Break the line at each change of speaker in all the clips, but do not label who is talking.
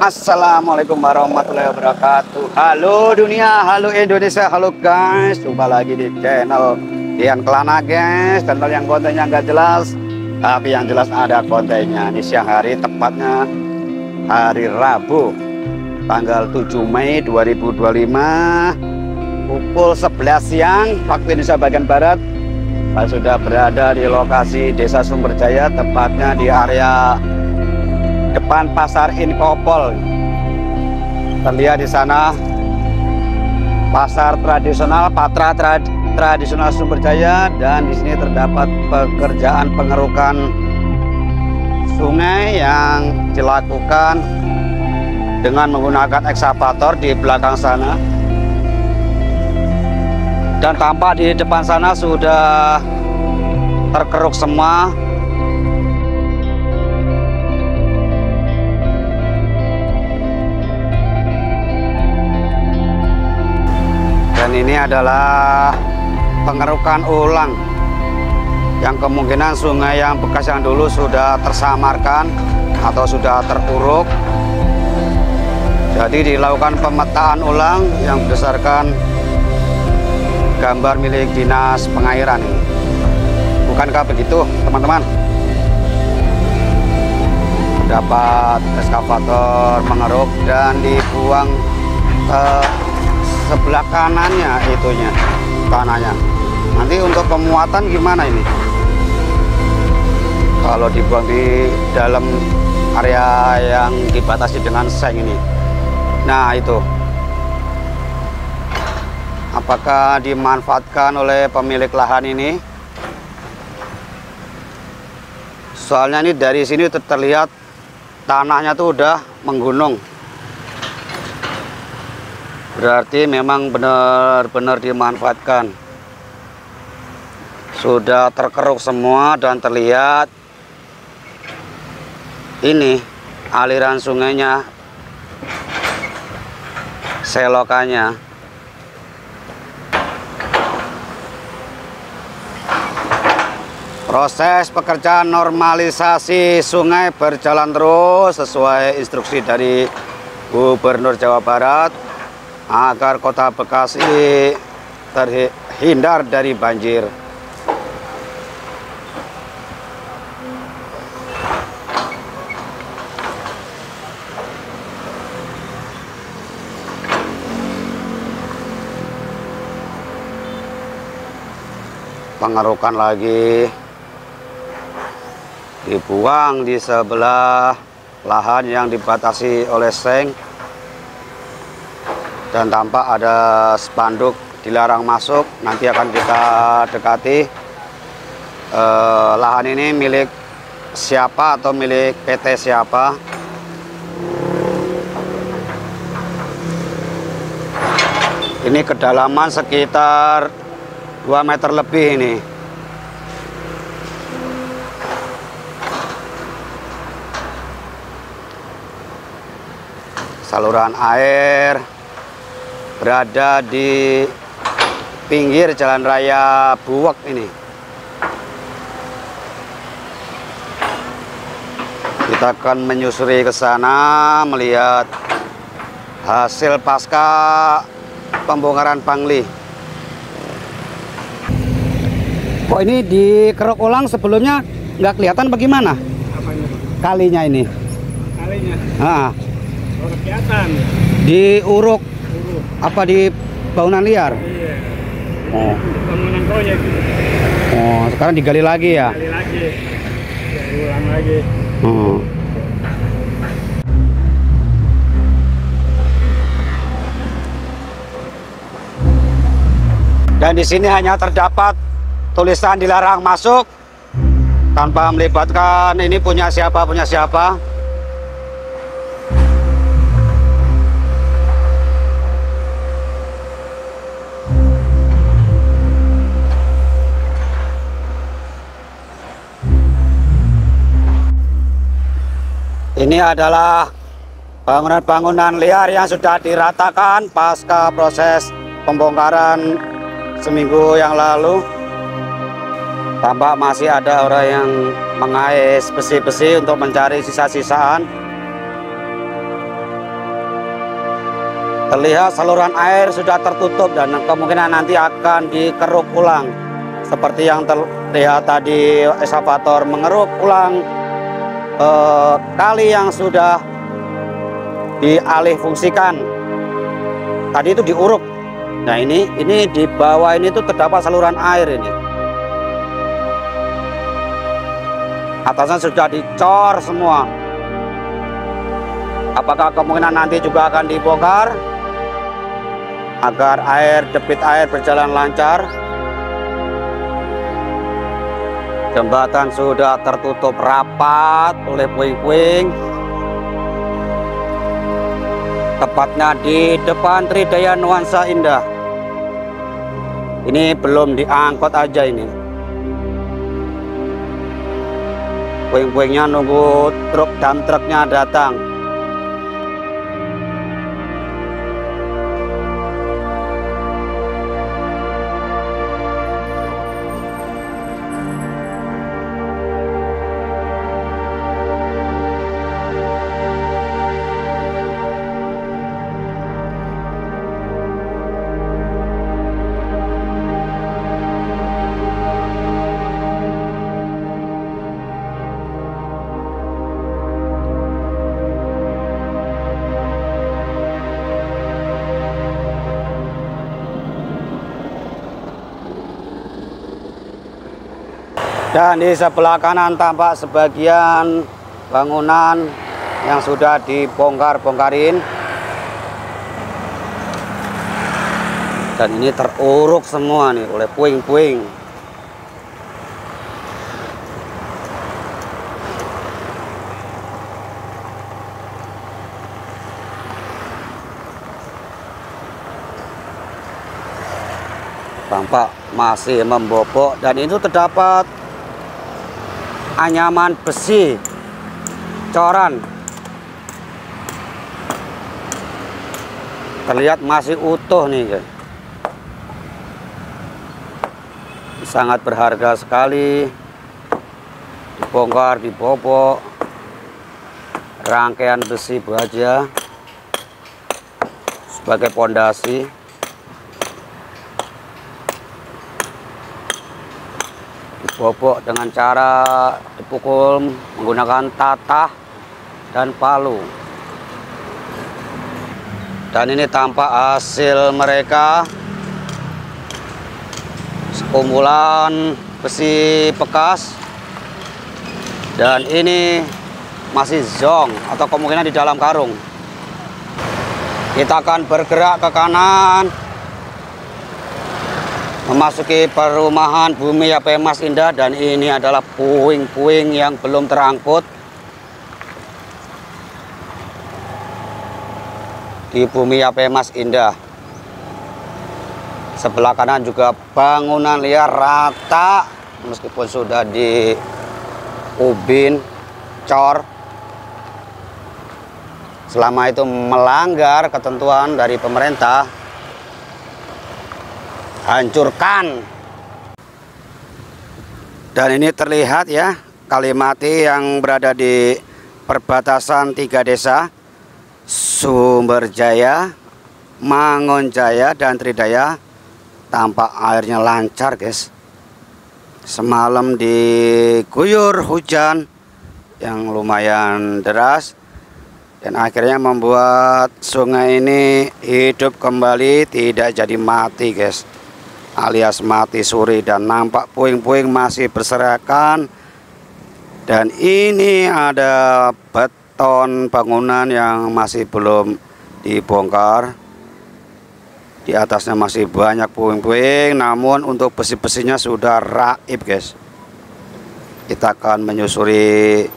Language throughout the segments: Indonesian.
Assalamualaikum warahmatullahi wabarakatuh. Halo dunia, halo Indonesia, halo guys. Jumpa lagi di channel Dian Kelana guys. Channel yang kontennya nggak jelas, tapi yang jelas ada kontennya. Ini siang hari, tepatnya hari Rabu, tanggal 7 Mei 2025, pukul 11 siang waktu Indonesia bagian Barat. Saya sudah berada di lokasi Desa Sumberjaya, tepatnya di area depan Pasar Inkopol. Terlihat di sana pasar tradisional, Patra tradisional Sumberjaya, dan di sini terdapat pekerjaan pengerukan sungai yang dilakukan dengan menggunakan ekskavator di belakang sana. Dan tampak di depan sana sudah terkeruk semua. Dan ini adalah pengerukan ulang yang kemungkinan sungai yang bekas yang dulu sudah tersamarkan atau sudah terpuruk. Jadi dilakukan pemetaan ulang yang berdasarkan gambar milik dinas pengairan ini. Bukankah begitu teman-teman? Dapat ekskavator mengeruk dan dibuang ke sebelah kanannya itunya, tanahnya. Nanti untuk pemuatan gimana ini? Kalau dibuang di dalam area yang dibatasi dengan seng ini. Nah itu, apakah dimanfaatkan oleh pemilik lahan ini? Soalnya ini dari sini terlihat tanahnya tuh udah menggunung. Berarti memang benar-benar dimanfaatkan. Sudah terkeruk semua dan terlihat ini aliran sungainya, selokannya. Proses pekerjaan normalisasi sungai berjalan terus sesuai instruksi dari Gubernur Jawa Barat agar Kota Bekasi terhindar dari banjir. Pengerukan lagi, dibuang di sebelah lahan yang dibatasi oleh seng. Dan tampak ada spanduk dilarang masuk. Nanti akan kita dekati lahan ini milik siapa atau milik PT siapa. Ini kedalaman sekitar 2 meter lebih ini. Saluran air berada di pinggir jalan raya Buwek ini. Kita akan menyusuri ke sana melihat hasil pasca pembongkaran pangli. Kok ini dikeruk ulang, sebelumnya nggak kelihatan bagaimana?
Apanya?
Kalinya ini.
Kalinya?
Nah,
Oh, kelihatan.
diuruk apa di bangunan liar?
Iya.
Oh.
Bangunan proyek.
Oh, sekarang digali lagi ya?
Gali lagi. Ya, ulang lagi.
Oh. Dan di sini hanya terdapat tulisan dilarang masuk tanpa melibatkan ini punya siapa. Ini adalah bangunan-bangunan liar yang sudah diratakan pasca proses pembongkaran seminggu yang lalu. Tampak masih ada orang yang mengais besi-besi untuk mencari sisa-sisaan. Terlihat saluran air sudah tertutup dan kemungkinan nanti akan dikeruk ulang. Seperti yang terlihat tadi, eskavator mengeruk ulang kali yang sudah dialih fungsikan. Tadi itu diuruk. Nah ini di bawah ini tuh terdapat saluran air ini. Atasnya sudah dicor semua. Apakah kemungkinan nanti juga akan dibongkar agar debit air berjalan lancar? Jembatan sudah tertutup rapat oleh puing-puing. Tepatnya di depan Tridaya Nuansa Indah. Ini belum diangkut aja ini. Puing-puingnya nunggu truk dan truknya datang. Dan di sebelah kanan tampak sebagian bangunan yang sudah dibongkar-bongkarin. Dan ini teruruk semua nih oleh puing-puing. Tampak masih membobok dan itu terdapat anyaman besi coran, terlihat masih utuh nih guys. Sangat berharga sekali, dibongkar, dibobok, rangkaian besi baja sebagai pondasi. Bobok dengan cara dipukul menggunakan tatah dan palu. Dan ini tampak hasil mereka, sekumpulan besi bekas. Dan ini masih zong atau kemungkinan di dalam karung. Kita akan bergerak ke kanan, memasuki perumahan Bumi HP Mas Indah, dan ini adalah puing-puing yang belum terangkut di Bumi HP Mas Indah. Sebelah kanan juga bangunan liar rata meskipun sudah di ubin cor. Selama itu melanggar ketentuan dari pemerintah, hancurkan. Dan ini terlihat ya, Kalimati yang berada di perbatasan 3 desa, Sumberjaya, Mangunjaya, dan Tridaya. Tampak airnya lancar guys. Semalam diguyur hujan yang lumayan deras, dan akhirnya membuat sungai ini hidup kembali, tidak jadi mati guys, alias mati suri. Dan nampak puing-puing masih berserakan. Dan ini ada beton bangunan yang masih belum dibongkar. Di atasnya masih banyak puing-puing, namun untuk besi-besinya sudah raib guys. Kita akan menyusuri,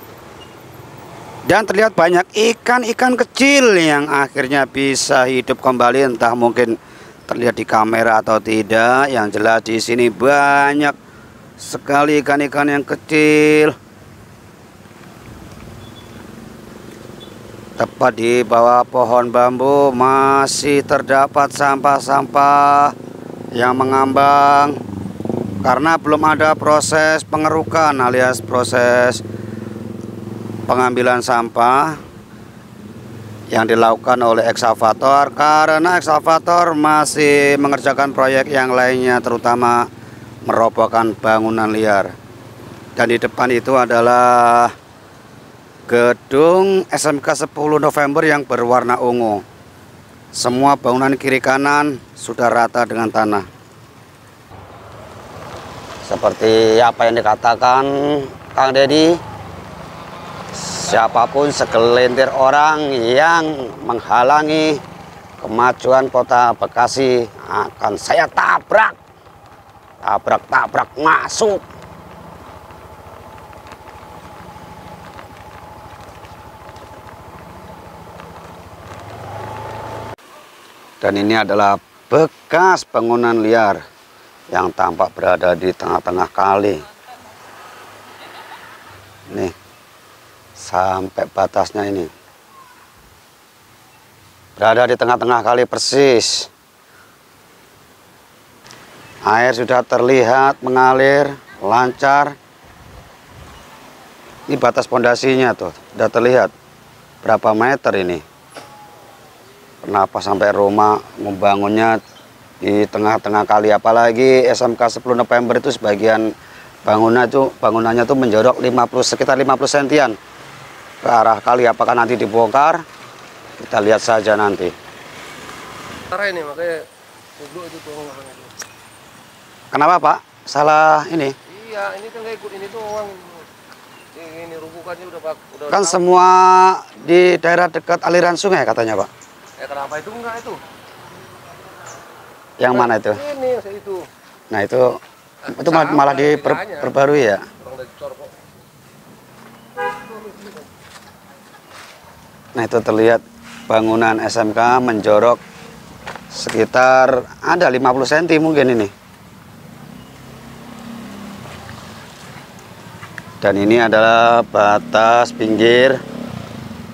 dan terlihat banyak ikan-ikan kecil yang akhirnya bisa hidup kembali. Entah mungkin terlihat di kamera atau tidak, yang jelas di sini banyak sekali ikan-ikan yang kecil. Tepat di bawah pohon bambu masih terdapat sampah-sampah yang mengambang karena belum ada proses pengerukan alias proses pengambilan sampah. yang dilakukan oleh eksavator, karena eksavator masih mengerjakan proyek yang lainnya, terutama merobohkan bangunan liar. Dan di depan itu adalah gedung SMK 10 November yang berwarna ungu. Semua bangunan kiri kanan sudah rata dengan tanah. Seperti apa yang dikatakan Kang Deddy, siapapun segelintir orang yang menghalangi kemajuan kota Bekasi akan saya tabrak. Tabrak masuk. Dan ini adalah bekas bangunan liar yang tampak berada di tengah-tengah kali. Nih, sampai batasnya ini. Berada di tengah-tengah kali persis. Air sudah terlihat mengalir lancar. Ini batas pondasinya tuh, sudah terlihat berapa meter ini. Kenapa sampai Roma membangunnya di tengah-tengah kali, apalagi SMK 10 November itu sebagian bangunannya tuh menjorok sekitar 50 sentian ke arah kali. Apakah nanti dibongkar? Kita lihat saja nanti.
Ini makanya itu tuh.
Kenapa Pak? Salah ini?
Iya, ini kan nggak ikut ini doang. Ini rubukannya udah
kan tahu. Semua di daerah dekat aliran sungai katanya Pak.
Kenapa itu enggak itu?
Yang mana itu?
Ini itu.
Nah itu malah diperbarui ya. Nah itu terlihat bangunan SMK menjorok sekitar ada 50 cm mungkin ini. Dan ini adalah batas pinggir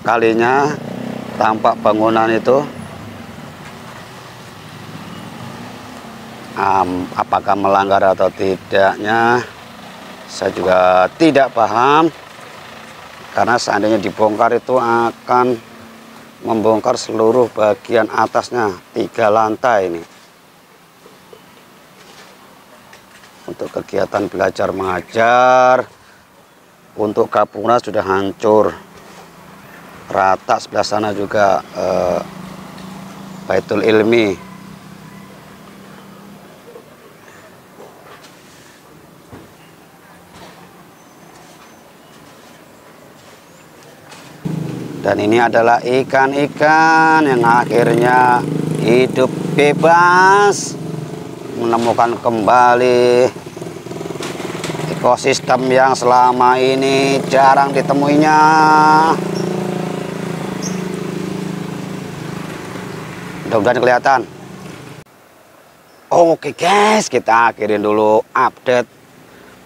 kalinya. Tampak bangunan itu apakah melanggar atau tidaknya saya juga tidak paham, karena seandainya dibongkar itu akan membongkar seluruh bagian atasnya, 3 lantai ini. Untuk kegiatan belajar mengajar, untuk Kapolres sudah hancur rata. Sebelah sana juga Baitul Ilmi. Dan ini adalah ikan-ikan yang akhirnya hidup bebas, menemukan kembali ekosistem yang selama ini jarang ditemuinya. Mudah-mudahan kelihatan. Oke guys, kita akhirin dulu update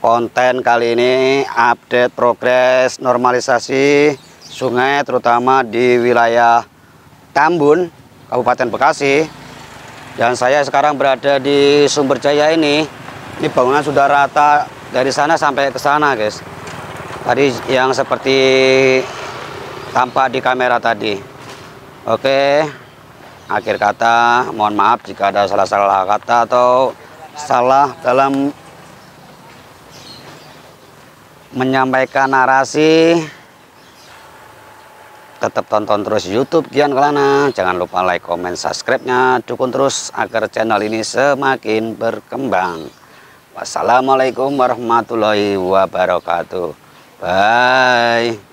konten kali ini. Update progres normalisasi sungai, terutama di wilayah Tambun, Kabupaten Bekasi. Dan saya sekarang berada di Sumberjaya ini. Ini bangunan sudah rata dari sana sampai ke sana guys. Tadi yang seperti tampak di kamera tadi. Oke. Akhir kata, mohon maaf jika ada salah-salah kata atau salah dalam menyampaikan narasi. Tetap tonton terus YouTube Gian Kelana. Jangan lupa like, comment, subscribe-nya. Dukung terus agar channel ini semakin berkembang. Wassalamualaikum warahmatullahi wabarakatuh. Bye.